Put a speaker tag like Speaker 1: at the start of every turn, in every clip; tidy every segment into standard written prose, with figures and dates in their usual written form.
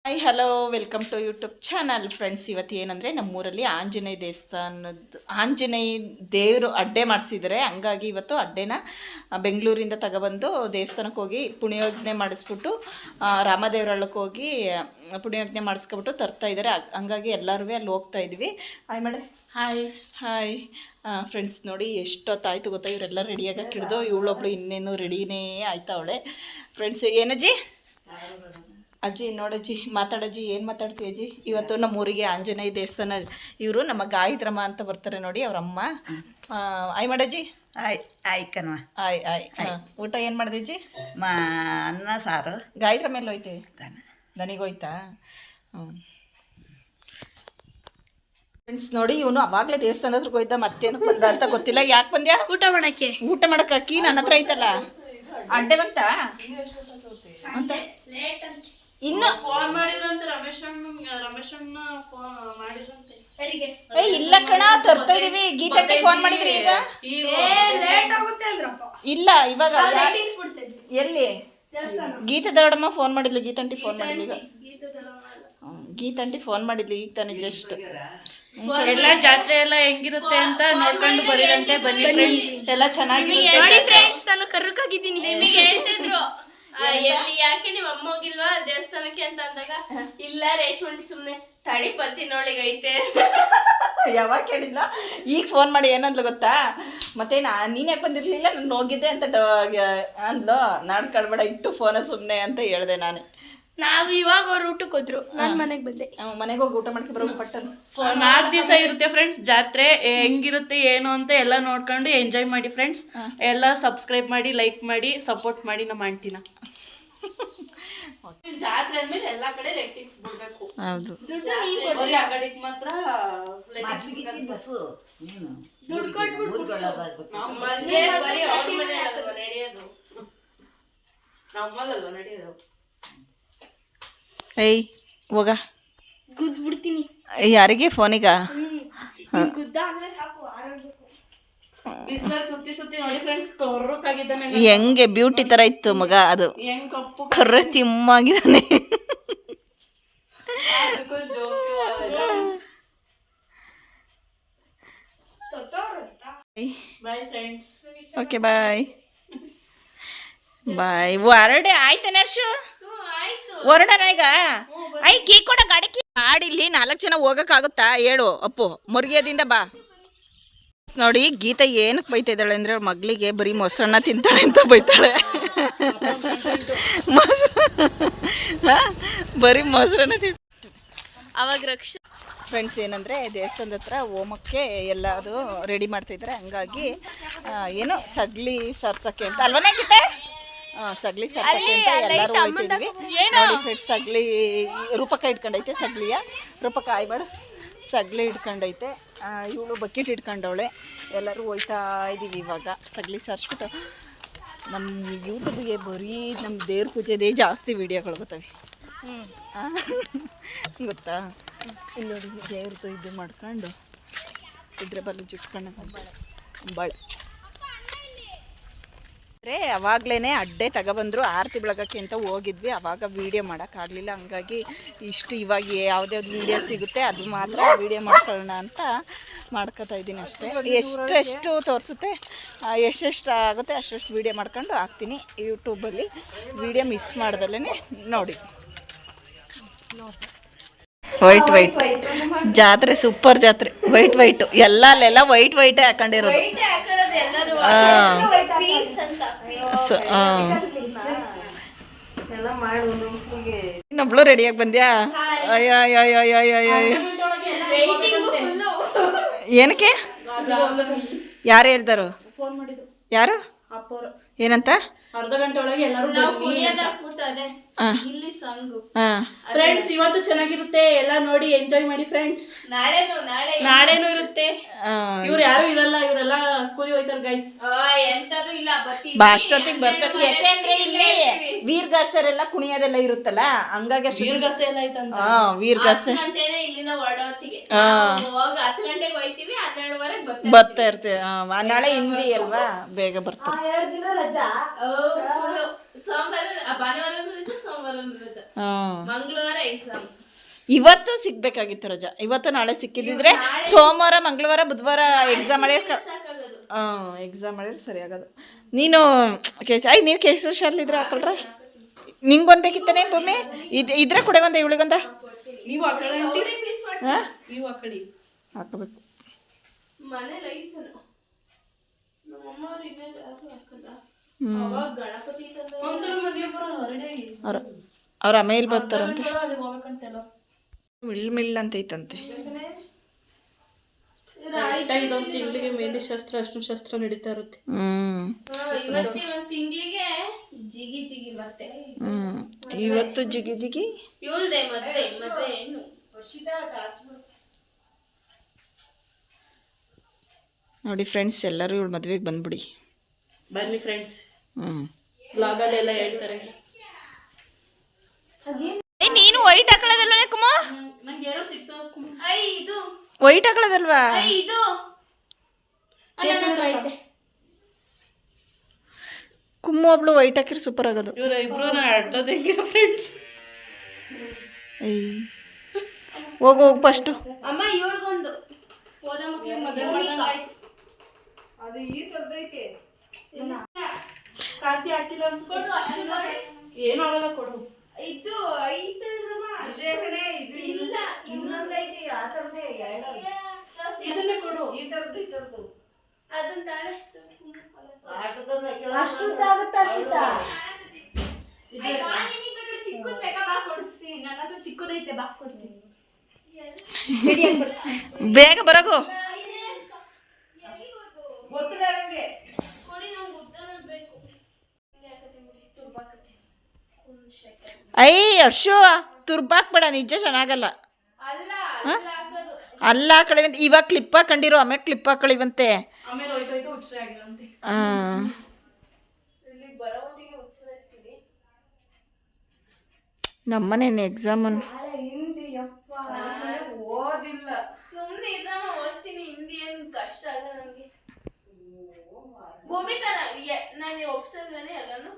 Speaker 1: Hi hello welcome to YouTube channel friends. ಇವತ್ತು ಏನಂದರೆ ನಮ್ಮೂರಲ್ಲಿ ಆಂಜನೇಯ ಆಂಜನೇಯ ದೇವರು ಅಡ್ಡೆ ಮಾಡಿಸಿದ್ದಾರೆ. ಹಂಗಾಗಿ ಇವತ್ತು ಅಡ್ಡೆನ ಬೆಂಗಳೂರಿಂದ ತಗೊಬಂದು ದೇವಸ್ಥಾನಕ್ಕೆ ಹೋಗಿ ಪುಣ್ಯೋಜನೆ ಮಾಡಿಸ್ಬಿಟ್ಟು ರಾಮದೇವರಳ್ಳಕ್ಕೆ ಹೋಗಿ ಪುಣ್ಯೋಜನೆ ಮಾಡಿಸ್ಕೊಬಿಟ್ಟು ತರ್ತಾ ಇದ್ದಾರೆ. ಹಂಗಾಗಿ ಎಲ್ಲರೂ ಅಲ್ಲಿ ಹೋಗ್ತಾ ಇದ್ವಿ. ಹಾಯ್ ಮಾಡಿ. ಹಾಯ್ ಹಾಯ್ ಫ್ರೆಂಡ್ಸ್, ನೋಡಿ ಎಷ್ಟೊತ್ತಾಯ್ತು ಗೊತ್ತಾ, ಇವರೆಲ್ಲ ರೆಡಿಯಾಗಕ್ಕೆ ಹಿಡ್ದು ಇವಳೊಬ್ಳು ಇನ್ನೇನು ರೆಡಿನೇ ಆಯ್ತಾವಳೆ. ಫ್ರೆಂಡ್ಸ್, ಏನಜ್ಜಿ ಅಜ್ಜಿ ನೋಡಜ್ಜಿ, ಮಾತಾಡಜ್ಜಿ, ಏನು ಮಾತಾಡ್ತೀವಿ ಅಜ್ಜಿ? ಇವತ್ತು ನಮ್ಮೂರಿಗೆ ಆಂಜನೇಯ ದೇವಸ್ಥಾನ, ಇವರು ನಮ್ಮ ಗಾಯತ್ರಮ್ಮ ಅಂತ ಬರ್ತಾರೆ ನೋಡಿ, ಅವರಮ್ಮ. ಆಯ್ ಮಾಡಜ್ಜಿ.
Speaker 2: ಆಯ್ ಕಣವ.
Speaker 1: ಆಯ್. ಊಟ ಏನು ಮಾಡಿದೆ ಅಜ್ಜಿ?
Speaker 2: ಅನ್ನ ಸಾರು.
Speaker 1: ಗಾಯತ್ರಮ್ಮ ಎಲ್ಲ ಹೋಯ್ತೀವಿ, ನನಗೋಯ್ತಾ? ಫ್ರೆಂಡ್ಸ್ ನೋಡಿ, ಇವನು ಅವಾಗಲೇ ದೇವಸ್ಥಾನ ಹತ್ರಕ್ಕೆ ಹೋಯ್ತಾ, ಮತ್ತೇನು ಬಂದ ಅಂತ ಗೊತ್ತಿಲ್ಲ. ಯಾಕೆ ಬಂದ್ಯಾ? ಊಟ ಮಾಡಕ್ಕೆ ಅಕ್ಕಿ ನನ್ನ ಹತ್ರ ಐತಲ್ಲ, ಅಡ್ಡೆ ಬಂತ ಅಂತ ಇನ್ನು
Speaker 3: ಫೋನ್ ಮಾಡಿದ್ರಂತೆ. ರಮೇಶ್ ಫೋನ್ ಮಾಡಿದ್ರಂತೆ.
Speaker 1: ಇಲ್ಲ ಕಣ, ತರ್ತಾ ಇದೀವಿ. ಗೀತಂಟಿ ಫೋನ್ ಮಾಡಿದ್ರಿ ಈಗ? ಇಲ್ಲ, ಇವಾಗ ಎಲ್ಲಿ? ಗೀತಾ ದೊಡ್ಡಮ್ಮ ಫೋನ್ ಮಾಡಿದ್ಲು, ಗೀತಂಟಿ ಫೋನ್ ಮಾಡಿದ್ಲು. ಗೀತಂಟಿ ಫೋನ್ ಮಾಡಿದ್ಲು ಈಗ ತಾನೇ ಜಸ್ಟ್.
Speaker 3: ಎಲ್ಲ ಜಾತ್ರೆ ಎಲ್ಲ ಹೆಂಗಿರುತ್ತೆ ಅಂತ ನೋಡ್ಕೊಂಡು ಬರೀರಂತೆ. ಬನ್ನಿ ಫ್ರೆಂಡ್ಸ್, ಎಲ್ಲ ಚೆನ್ನಾಗಿರುತ್ತೆ.
Speaker 4: ನಾನು ಕರ್ರಕ್ಕಾಗಿದ್ದೀನಿ. ನಿಮಗೆ ಹೇಳ್ತಿದ್ರು ಎಲ್ಲಿ, ಯಾಕೆ ನಿಮ್ಮ ಅಮ್ಮ ಹೋಗಿಲ್ವಾ ದೇವಸ್ಥಾನಕ್ಕೆ ಅಂತ ಅಂದಾಗ, ಇಲ್ಲ ರೇಷ್ಮಂಟಿ ಸುಮ್ನೆ ತಡಿ ಪತ್ತಿ ನೋಡಿಗೈತೆ.
Speaker 1: ಯಾವಾಗ ಕೇಳಿಲ್ಲ, ಈಗ ಫೋನ್ ಮಾಡಿ ಏನಂದ್ಲು ಗೊತ್ತಾ? ಮತ್ತೆ ನೀನೇ ಬಂದಿರ್ಲಿಲ್ಲ, ನಾನು ಹೋಗಿದ್ದೆ ಅಂತ ಅಂದ್ಲು. ನಾಡ್ಕೊಳ್ಬೇಡ, ಇಟ್ಟು ಫೋನ ಸುಮ್ಮನೆ ಅಂತ ಹೇಳಿದೆ ನಾನು.
Speaker 4: ನಾವು ಇವಾಗ ಅವ್ರ ಊಟಕ್ಕೆ ಹೋದ್ರು, ನಾನು ಮನೆಗೆ ಬಂದೆ.
Speaker 1: ಮನೆಗೆ ಹೋಗಿ ಊಟ ಮಾಡ್ಕೊಂಡು ಬರೋದು ಪಟ್ಟದು.
Speaker 3: 4 ದಿವಸ ಇರುತ್ತೆ ಫ್ರೆಂಡ್ಸ್ ಜಾತ್ರೆ. ಹೆಂಗಿರುತ್ತೆ ಏನು ಅಂತ ಎಲ್ಲ ನೋಡ್ಕೊಂಡು ಎಂಜಾಯ್ ಮಾಡಿ ಫ್ರೆಂಡ್ಸ್. ಎಲ್ಲ ಸಬ್ಸ್ಕ್ರೈಬ್ ಮಾಡಿ, ಲೈಕ್ ಮಾಡಿ, ಸಪೋರ್ಟ್ ಮಾಡಿ ನಮ್ಮ ಆಂಟಿನ. ಜಾತ್ರೆ ಅಂದ್ಮೇಲೆ ಎಲ್ಲ ಕಡೆ ರೇಟಿಂಗ್ಸ್ ಬಿಡ್ಬೇಕು.
Speaker 1: ಹೌದು,
Speaker 3: ಮಾತ್ರ
Speaker 4: ದುಡ್ಡು ಕೊಟ್ಬಿಟ್ಟು
Speaker 3: ನಮ್ಮಲ್ಲಲ್ವ ನಡೆಯೋದು.
Speaker 1: ಏಯ್ ಹೋಗ,
Speaker 4: ಗುದ್ಬಿಡ್ತೀನಿ.
Speaker 1: ಯಾರಿಗೆ? ಫೋನಿಗ?
Speaker 4: ಗುದ್ದ ಅಂದ್ರೆ ಸಾಕು, ಆರೋಗ್ಯಕ್ಕೂ.
Speaker 3: ಸುತ್ತಿ ಸುತ್ತಿ ನೋಡಿ ಫ್ರೆಂಡ್ಸ್, ಕರ್ರಕ್ಕಾಗಿದ್ದಾನೆ.
Speaker 1: ಹೆಂಗೆ ಬ್ಯೂಟಿ ತರ ಇತ್ತು ಮಗ, ಅದು
Speaker 3: ಹೆಂಗ್ ಕಪ್ಪು
Speaker 1: ಕರ್ರ ತಿಮ್ಮಾಗಿದ್ದಾನೆ.
Speaker 3: Bye friends.
Speaker 1: ಓಕೆ ಬಾಯ್ ಬಾಯ್. ಹೊರಡೆ ಆಯ್ತಾ ನರ್ಸು? ಹೊರಡಣ ಈಗ. ಐ ಕೀ ಕೊಡ ಗಾಡಿಲಿ 4 ಜನ ಹೋಗಕ್ಕಾಗುತ್ತಾ? ಹೇಳು ಅಪ್ಪು, ಮುರುಗಿಯದಿಂದ ಬಾ. ನೋಡಿ, ಗೀತಾ ಏನಕ್ಕೆ ಬೈತಾ ಇದ್ದಾಳೆ ಅಂದರೆ, ಮಗಳಿಗೆ ಬರೀ ಮೊಸರನ್ನ ತಿಂತಾಳೆ ಅಂತ ಬೈತಾಳೆ. ಬರೀ ಮೊಸರನ್ನ
Speaker 4: ಅವಾಗ ರಕ್ಷ.
Speaker 1: ಫ್ರೆಂಡ್ಸ್, ಏನಂದರೆ ದೇವಸ್ಥಾನದ ಹತ್ರ ಹೋಮಕ್ಕೆ ಎಲ್ಲ ಅದು ರೆಡಿ ಮಾಡ್ತಾಯಿದ್ದಾರೆ. ಹಂಗಾಗಿ ಏನೋ ಸಗ್ಲಿ ಸರ್ಸಕ್ಕೆ ಅಂತ ಅಲ್ವನೇ ಗೀತೆ? ಸಗ್ಲಿ ಸರ್ಸಕ್ಕೆ ಅಂತ ಎಲ್ಲರೂ ಹೋಗ್ತಿದ್ವಿ ನೋಡಿ ಫ್ರೆಂಡ್ಸ್. ಸಗ್ಲಿ ರೂಪಕ ಇಟ್ಕೊಂಡೈತೆ, ಸಗ್ಲಿಯ ರೂಪಕ ಆಯ್ಬೇಡ, ಸಗ್ಲಿ ಇಟ್ಕೊಂಡೈತೆ. ಇವಳು ಬಕೆಟ್ ಇಟ್ಕೊಂಡವಳೆ. ಎಲ್ಲರೂ ಹೋಯ್ತಾ ಇದ್ದೀವಿ ಇವಾಗ. ಸಗ್ಲಿ ಸರ್ಸ್ಬಿಟ್ಟು ನಮ್ಮ ಯೂಟ್ಯೂಬ್ಗೆ ಬರೀ ನಮ್ಮ ದೇವ್ರ ಪೂಜೆದೇ ಜಾಸ್ತಿ ವೀಡಿಯೋಗಳು ಬರ್ತವೆ. ಗೊತ್ತಾ? ಇಲ್ಲಿ ನೋಡಿ, ದೇವ್ರದ್ದು ಇದು ಮಾಡ್ಕೊಂಡು ಇದ್ರ ಬಲ್ಲ ಜುಟ್ಕೊಂಡು ಬಾಳೆ ಅಂದರೆ ಅವಾಗಲೇ ಅಡ್ಡೆ ತಗೊಬಂದರು. ಆರತಿ ಬೆಳಗಕ್ಕೆ ಅಂತ ಹೋಗಿದ್ವಿ, ಆವಾಗ ವೀಡಿಯೋ ಮಾಡೋಕ್ಕಾಗಲಿಲ್ಲ. ಹಂಗಾಗಿ ಇವಾಗ ಯಾವುದ್ಯಾವ್ದು ವೀಡಿಯೋ ಸಿಗುತ್ತೆ ಅದು ಮಾತ್ರ ವೀಡಿಯೋ ಮಾಡ್ಕೊಳ್ಳೋಣ ಅಂತ ಮಾಡ್ಕೊತಾ ಇದ್ದೀನಿ ಅಷ್ಟೇ. ಎಷ್ಟೆಷ್ಟು ತೋರಿಸುತ್ತೆ, ಎಷ್ಟೆಷ್ಟು ಆಗುತ್ತೆ ಅಷ್ಟೆಷ್ಟು ವೀಡಿಯೋ ಮಾಡ್ಕೊಂಡು ಹಾಕ್ತೀನಿ ಯೂಟ್ಯೂಬಲ್ಲಿ. ವೀಡಿಯೋ ಮಿಸ್ ಮಾಡ್ದಲ್ಲೇ ನೋಡಿ. ವೈಟ್ ಜಾತ್ರೆ, ಸೂಪರ್ ಜಾತ್ರೆ. ವೈಟ್ ಎಲ್ಲ ಅಲ್ಲೆಲ್ಲ ವೈಟೇ ಹಾಕೊಂಡಿರೋದು. ಇನ್ನೊಬ್ಳು ರೆಡಿಯಾಗಿ ಬಂದ್ಯಾ? ಏನಕ್ಕೆ? ಯಾರು ಹೇಳ್ದಾರು? ಯಾರು ಏನಂತ?
Speaker 3: ಅರ್ಧ ಗಂಟೆ ಒಳಗೆ ಎಲ್ಲರೂ ಫ್ರೆಂಡ್ಸ್. ಇವತ್ತು ಚೆನ್ನಾಗಿರುತ್ತೆ, ಎಲ್ಲ ನೋಡಿ ಎಂಜಾಯ್ ಮಾಡಿ ಫ್ರೆಂಡ್ಸ್. ನಾಳೆನೂ ಇರುತ್ತೆ. ಇವ್ರು ಯಾರು ಇರಲ್ಲ, ಇವರೆಲ್ಲ ಸ್ಕೂಲಿಗೆ ಹೋಯ್ತಾರೆ ಗೈಸ್.
Speaker 1: ಅಷ್ಟೊತ್ತಿಗೆ ಬರ್ತಾರೆ. ಯಾಕೆಂದ್ರೆ ಇಲ್ಲಿ ವೀರಗಾಸರೆಲ್ಲ ಕುಣಿಯೋದೆಲ್ಲ ಇರುತ್ತಲ್ಲ, ಹಂಗಾಗಿ
Speaker 3: ವೀರಗಾಸೆ ಎಲ್ಲ ಐತಂತ.
Speaker 1: ವೀರಗಾಸೆ
Speaker 4: ಇಲ್ಲಿಂದ ಹೊರಡೋತ್ತಿಗೆ 10 ಗಂಟೆಗೆ ಹೋಯ್ತೀವಿ, 12ವರೆಗೆ
Speaker 1: ಬರ್ತಾ ಇರ್ತೀವಿ. ನಾಳೆ ಹಿಂದಿ ಅಲ್ವಾ, ಬೇಗ ಬರ್ತಾರೆ.
Speaker 4: 2 ದಿನ ರಜಾ. ಸೋಮವಾರ ಭಾನುವಾರ ರಜೆ, ಸೋಮವಾರ ರಜೆ, ಮಂಗಳವಾರ ಎಕ್ಸಾಮ್.
Speaker 1: ಇವತ್ತು ಸಿಗ್ಬೇಕಾಗಿತ್ತು ರಜಾ. ಇವತ್ತು ನಾಳೆ ಸಿಕ್ಕಿದ್ರೆ ಸೋಮವಾರ ಮಂಗಳವಾರ ಬುಧವಾರ ಎಕ್ಸಾಮ್ ಮಾಡಿ
Speaker 4: ಸಾಕಾಗೋದು.
Speaker 1: ಎಕ್ಸಾಮ್ ಮಾಡಿದ್ರೆ ಸರಿ ಆಗೋದು. ನೀನು ನೀವು ಕೇಸರಿ ಶಾಲಿದ್ರೆ ಹಾಕೊಳ್ರ. ನಿಂಗೊಂದು ಬೇಕಿತ್ತಾನೆ ಭೂಮಿ? ಇದ್ರೆ ಕೊಡೆ ಒಂದ ಇವಳಿಗೊಂದ
Speaker 3: ನೀವು ಆ ಕಡೆ
Speaker 4: ಅವಳಿ ಪೀಸ್ ಮಾಡಿ
Speaker 3: ನೀವು ಆ ಕಡೆ
Speaker 1: ಹಾಕೋಬೇಕು.
Speaker 4: ಮನೇಲಿ ಐತ ನಮ್ಮಮ್ಮ ಅವ್ರು ಇಲ್ಲೇ ಅದು ಹಾಕಲ್ಲ. ಅವಾಗ ಗಣಪತಿ ತಂದ
Speaker 3: ಒಂಥರ ಮದುವೆ ಬರೋಲ್ಲ ಹೊರಡೆ
Speaker 1: ಅವ್ರ ಆಮೇಲೆ ಬರ್ತಾರಂತೆ.
Speaker 3: ಅಲ್ಲಿಗೆ ಹೋಗ್ಬೇಕಂತೆಲ್ಲ
Speaker 1: ಮಿಲ್ ಅಂತ ಐತಂತೆ.
Speaker 3: ಇದೊಂದು ತಿಂಗಳಿಗೆ ಮೆಹಂದಿ ಶಾಸ್ತ್ರ, ಅರ್ಶಿನ ಶಾಸ್ತ್ರ ನಡೀತಾ ಇರುತ್ತೆ.
Speaker 4: ಇವತ್ತು ಒಂದ್ ತಿಂಗಳಿಗೆ ಜಿಗಿ ಜಿಗಿ ಮತ್ತೆ
Speaker 1: ಇವತ್ತು ಜಿಗಿ ಜಿಗಿ
Speaker 4: ಇವಳ್ದೆ ಮದ್ವೆ ಹೆಣ್ಣು.
Speaker 1: ನೋಡಿ ಫ್ರೆಂಡ್ಸ್, ಎಲ್ಲರೂ ಇವಳು ಮದುವೆಗೆ ಬಂದ್ಬಿಡಿ.
Speaker 3: ಬನ್ನಿ ಫ್ರೆಂಡ್ಸ್, ಬ್ಲಾಗಲ್ಲೆಲ್ಲ ಹೇಳ್ತಾರೆ.
Speaker 1: ನೀನು ವೈಟ್ ಹಾಕೊಳ್ಳೋದಲ್ವ ಕುಮ್ಮ?
Speaker 3: ನಂಗೆ ಏನೋ ಸಿಕ್ತು.
Speaker 4: ಇದು
Speaker 1: ವೈಟ್ ಹಾಕೊಳ್ಳೋದಲ್ವಾ?
Speaker 4: ಇದು
Speaker 1: ಕುಮ್ಮು ಒಬ್ಳು ವೈಟ್ ಹಾಕಿದ್ರೆ ಸೂಪರ್ ಆಗೋದು.
Speaker 3: ಇವ್ರ ಇಬ್ರು ಅಡ್ಡೋದು ಹೆಂಗಿರೋ ಫ್ರೆಂಡ್ಸ್.
Speaker 1: ಹೋಗು ಫಸ್ಟು.
Speaker 4: ಅಮ್ಮ ಇವಳಿಗೊಂದು ಹೋದ ಮಕ್ಳಿಗೆ ಮದುವೆ
Speaker 2: ಅದು ಈ ಥರದೈತೆ.
Speaker 3: ಕಾರ್ತಿ ಆಗ್ತಿಲ್ಲ ಅನ್ಸ್ಕೊಡು.
Speaker 4: ಅಷ್ಟು ನೋಡಿ.
Speaker 3: ಏನು ಆಗಲ್ಲ, ಕೊಡು.
Speaker 4: ಇದು ಐತಲ್ರಮ್ಮ
Speaker 2: ಅದೇ ಕಡೆ ಇದು
Speaker 4: ಇಲ್ಲ
Speaker 2: ಇನ್ನೊಂದೈತಿ ಆ ಥರದೇ ಎರಡು.
Speaker 3: ಇದನ್ನೇ ಕೊಡು.
Speaker 2: ಈ ಥರದ್ದು
Speaker 4: ಅದನ್ನ ತಾಳೆ ಚಿಕ್ಕದ್ ಬೇಕಾ ಬಾ ಕೊಡಿಸ್ತೀನಿ. ನನ್ನ ಹತ್ರ ಚಿಕ್ಕದೈತೆ, ಬಾ ಕೊಡ್ತೀನಿ.
Speaker 1: ಬೇಗ ಬರಗು.
Speaker 2: ಗೊತ್ತಿಲ್ಲ ನನಗೆ.
Speaker 4: ಕೊಡಿ, ನಂಗೆ ಉದ್ದನೇ ಬೇಕು. ತುರ್ಬಾಕತ್ತೀನಿ.
Speaker 1: ಐ ಅರ್ಶು, ತುರ್ಬಾಕ್ಬೇಡ, ನಿಜ ಚೆನ್ನಾಗಲ್ಲ.
Speaker 4: ಅಲ್ಲ ಅಲ್ಲ ಹಾಕೋದು.
Speaker 1: ಅಲ್ಲ ಕಡೆ ಇವಾಗ ಕ್ಲಿಪ್ ಹಾಕೊಂಡಿರೋ, ಆಮೇಲೆ ಕ್ಲಿಪ್ ಹಾಕೊಳ್ಳಿವಂತೆ.
Speaker 3: ಆಮೇಲೆ ಹೋಯ್ತು ಹುಚ್ಚರ ಆಗಿರಂತೆ.
Speaker 4: ಇಲ್ಲಿಗೆ ಬರೋ ಹೊತ್ತಿಗೆ ಹುಚ್ಚರ ಇರ್ತೀವಿ.
Speaker 1: ನಮ್ಮನೇನು ಎಕ್ಸಾಮ್
Speaker 2: ಓದಿಲ್ಲ.
Speaker 4: ಸುಮ್ಮನೆ ಇದ್ರಮ್ಮ, ಓದ್ತೀನಿ. ಹಿಂದಿ ಏನು ಕಷ್ಟ ಅಲ್ಲ ನಮ್ಗೆ. ಭೂಮಿಕಾ ನಾನು ಒಪ್ಸಲ್ವೇನೆ ಎಲ್ಲಾನು.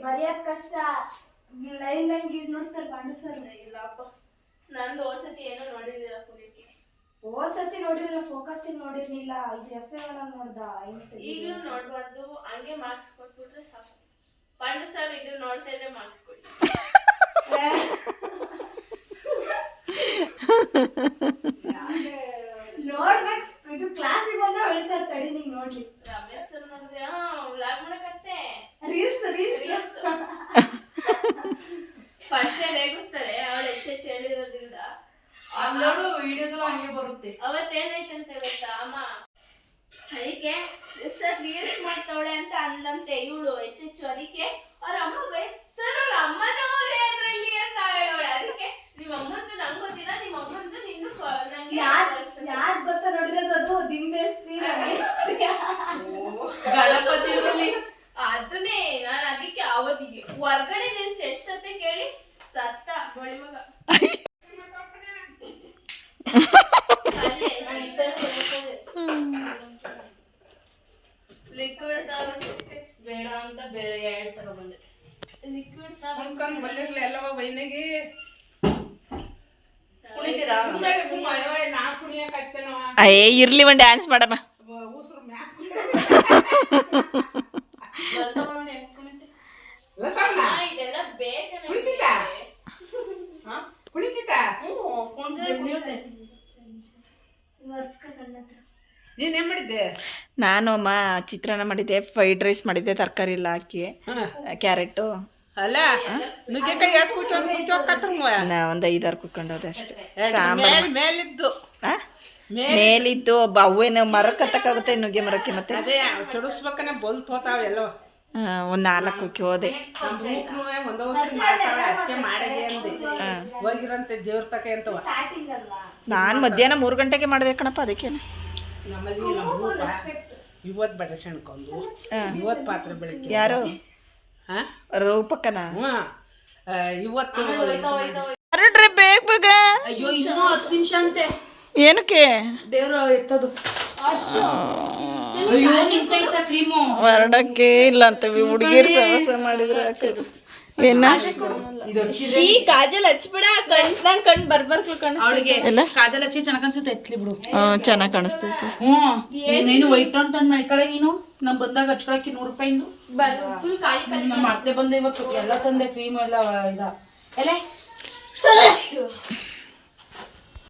Speaker 5: ಬರೆಯೋದ್ ಕಷ್ಟ. ಲೈನ್ ಲೈನ್ ಗೀಸ್ ನೋಡ್ತಾರೆ ಬಾಂಡಸರ್.
Speaker 4: ಇಲ್ಲಪ್ಪ, ನಂದು ಹೋಸತಿ ಏನೋ ನೋಡಿದಿರ ಪುಲಿಕ್ಕೆ.
Speaker 5: ಹೋಸತಿ ನೋಡಿರಲಿಲ್ಲ, ಫೋಕಸ್ ನೋಡಿರ್ಲಿಲ್ಲ. ಇದು ಎಫ್ ಎ ನೋಡ್ದ.
Speaker 4: ಈಗಲೂ ನೋಡ್ಬಾರ್ದು, ಹಂಗೆ ಮಾರ್ಕ್ಸ್ ಕೊಟ್ಬಿಟ್ರೆ ಸಾಕು. ಪಾಂಡು ಸರ್ ಇದು ನೋಡ್ತಾ ಇದ್ರೆ ಮಾರ್ಕ್ಸ್ ಕೊಡಿ.
Speaker 5: ನೋಡ್ದಾಗ ಇದು ಕ್ಲಾಸಿಗೆ ಬಂದ ಹೇಳ್ತಾರೆ, ತಡಿ ನಿಂಗೆ ನೋಡ್ಲಿ.
Speaker 4: ರಮೇಶ್ ಸರ್ ನೋಡಿದ್ರೆ ವ್ಲಾಗ್ ಮಾಡಕತ್ತೆ.
Speaker 5: ರೀಲ್ಸ್
Speaker 4: ಫಸ್ಟ್ ರೇಗಿಸ್ತಾರೆ ಅವಳು ಹೆಚ್ಚೆಚ್ಚು ಹೇಳಿರೋದ್ರಿಂದ.
Speaker 3: ನೋಡು ವಿಡಿಯೋದಲ್ಲ ಹಂಗೆ ಬರುತ್ತೆ.
Speaker 4: ಅವತ್ತೇನೈತೆ ಅಂತ ಗೊತ್ತಾ ಅಮ್ಮ, ಅದಕ್ಕೆ ಸರ್ ರೀಲ್ಸ್ ಮಾಡ್ತಾವಳೆ ಅಂತ ಅಂದಂತೆ ಇವಳು ಹೆಚ್ಚೆಚ್ಚು. ಅದಕ್ಕೆ ಅವ್ರ ಅಮ್ಮ ಸರ್ ಅವ್ರ ಅಮ್ಮನವ್ರೆ ಅದ್ರಲ್ಲಿ ಅಂತ ಹೇಳೋಳೆ. ಅದಕ್ಕೆ ನಿಮ್ಮ ಅಮ್ಮಂದು ನಂಗೆ ಗೊತ್ತಿಲ್ಲ, ನಿಮ್ಮ ಅಮ್ಮಂದು ನಿಂದು ನಂಗೆ
Speaker 5: ಯಾರು ಗೊತ್ತಾ ನೋಡಿರೋದು? ಅದು ದಿಂಬೇಸ್ತಿ
Speaker 3: ಗಣಪತಿ
Speaker 4: ಅದನ್ನೇ ನಾನು ಅದಕ್ಕೆ ಅವತ್ತಿಗೆ ಹೊರ್ಗಡೆ ನಿಲ್ಸಿ ಎಷ್ಟತ್ತೆ ಕೇಳಿ ಸತ್ತ ಬಳಿ ಮಗ. ಲಿಕ್ವಿಡ್
Speaker 3: ಬೇಡ ಅಂತ ಬೇರೆ ಎರಡು ತಗೊಬಂದೆ.
Speaker 4: ಲಿಕ್ವಿಡ್
Speaker 2: ಎಲ್ಲವ ಬೈನಿಗೆ
Speaker 3: ಕುಳಿತೀರಾ?
Speaker 2: ನಾ ಕುಣಿಯಕತ್ತೇನವ.
Speaker 1: ಅಯ್ಯೇ ಇರ್ಲಿ, ಒಂದು ಡ್ಯಾನ್ಸ್ ಮಾಡಮ್ಮ.
Speaker 2: ಉಸಿರು ಮ್ಯಾಕ್
Speaker 4: ಇದೆಲ್ಲ ಬೇಕನ
Speaker 2: ಕುಣಿತಿದ್ದ. ನೀನೇನ್ ಮಾಡಿದ್ದೆ?
Speaker 1: ನಾನು ಅಮ್ಮ ಚಿತ್ರಾನ್ನ ಮಾಡಿದ್ದೆ, ಫ್ರೈಡ್ ರೈಸ್ ಮಾಡಿದ್ದೆ, ತರಕಾರಿ ಎಲ್ಲ ಹಾಕಿ, ಕ್ಯಾರೆಟು.
Speaker 2: ಅಲ್ಲ ನುಗ್ಗೆಕಾಯಿ ಎಷ್ಟು
Speaker 1: ಒಂದು 5-6 ಕುತ್ಕೊಂಡವ್ದೆ ಅಷ್ಟೇ. ಸಾಂಬಾರು
Speaker 2: ಮೇಲಿದ್ದು
Speaker 1: ಮೇಲಿದ್ದು ಅವೇನು ಮರಕ್ಕೆ ಹತ್ತಕ್ಕಾಗುತ್ತೆ, ನುಗ್ಗೆ ಮರಕ್ಕೆ. ಮತ್ತೆ
Speaker 2: ಅದೇ ಕೆಡಿಸ್ಬೇಕನೆ ಬೋಲ್ ತೋತಾವ ಎಲ್ಲೋ.
Speaker 1: ಒಂದು 4 ಕುಕ್ಕಿ ಹೋದೆ.
Speaker 2: ಒಂದ ವರ್ಷ ಮಾಡ್ತಾಳೆ, ಅದಕ್ಕೆ ಮಾಡಿದೆ ಅಂದೆ. ಹೋಗಿರಂತೆ ದೇವ್ರ ತಕ ಅಂತವ.
Speaker 1: ನಾನು ಮಧ್ಯಾಹ್ನ 3 ಗಂಟೆಗೆ ಮಾಡಿದೆ ಕಣಪ್ಪ. ಅದಕ್ಕೇನು
Speaker 2: ನಮ್ಮಲ್ಲಿ ನಮ್ಮ ಇವತ್ತು ಬಟ್ಟೆ ಸಣ್ಕೊಂಡು ಇವತ್ತು ಪಾತ್ರೆ ಬೆಳಗ್ಗೆ.
Speaker 1: ಯಾರು
Speaker 2: ಹಾ
Speaker 1: ರೂಪಕ್ಕನ?
Speaker 2: ಇವತ್ತು
Speaker 1: ಹೊರಡ್ರೆ ಬೇಗ.
Speaker 3: ಅಯ್ಯೋ, ಇನ್ನೂ 10 ನಿಮಿಷ ಅಂತೆ.
Speaker 1: ಏನಕ್ಕೆ?
Speaker 3: ದೇವ್ರು ಎತ್ತದು. ಅಯ್ಯೋ ನಿಂತೈತ ಕ್ರೀಮು
Speaker 1: ಹೊರಡಕ್ಕೆ ಇಲ್ಲ ಅಂತವಿ ಹುಡುಗಿರ್ ಸಹವಾಸ ಮಾಡಿದ್ರೆ ಹಾಕೋದು. ಏನ
Speaker 4: ಶೀ ಕಾಜಲ್ ಹಚ್ಬಿಡ ನನ್ ಕಣ್ ಬರ್ಬರ್ಕು ಕಣ್
Speaker 3: ಅವಳಿಗೆ ಕಾಜಲ್ ಹಚ್ಚಿ ಚೆನ್ನಾಗ್ ಕಾಣಿಸುತ್ತೆ ಎತ್ಲಿ ಬಿಡು.
Speaker 1: ಚೆನ್ನಾಗಿ ಕಾಣಿಸ್ತೈತೆ.
Speaker 3: ನೀನು ವೈಟ್ ಟೋನ್ ತಂದ್ ಮಾಡ್ಕಳೆ ನೀನು ನಮ್ ಬಂದಾಗ ಹಚ್ಕೊಳಕ್ಕೆ 100 ರೂಪಾಯಿಂದು
Speaker 4: ಫುಲ್ ಖಾಲಿ ಖಾಲಿ
Speaker 3: ನಮ್ಮ ಅತ್ತೆ ಬಂದೆ ಇವತ್ತು ಎಲ್ಲ ತಂದೆ ಕ್ರೀಮ್ ಎಲ್ಲ ಇದ ಎಲೆ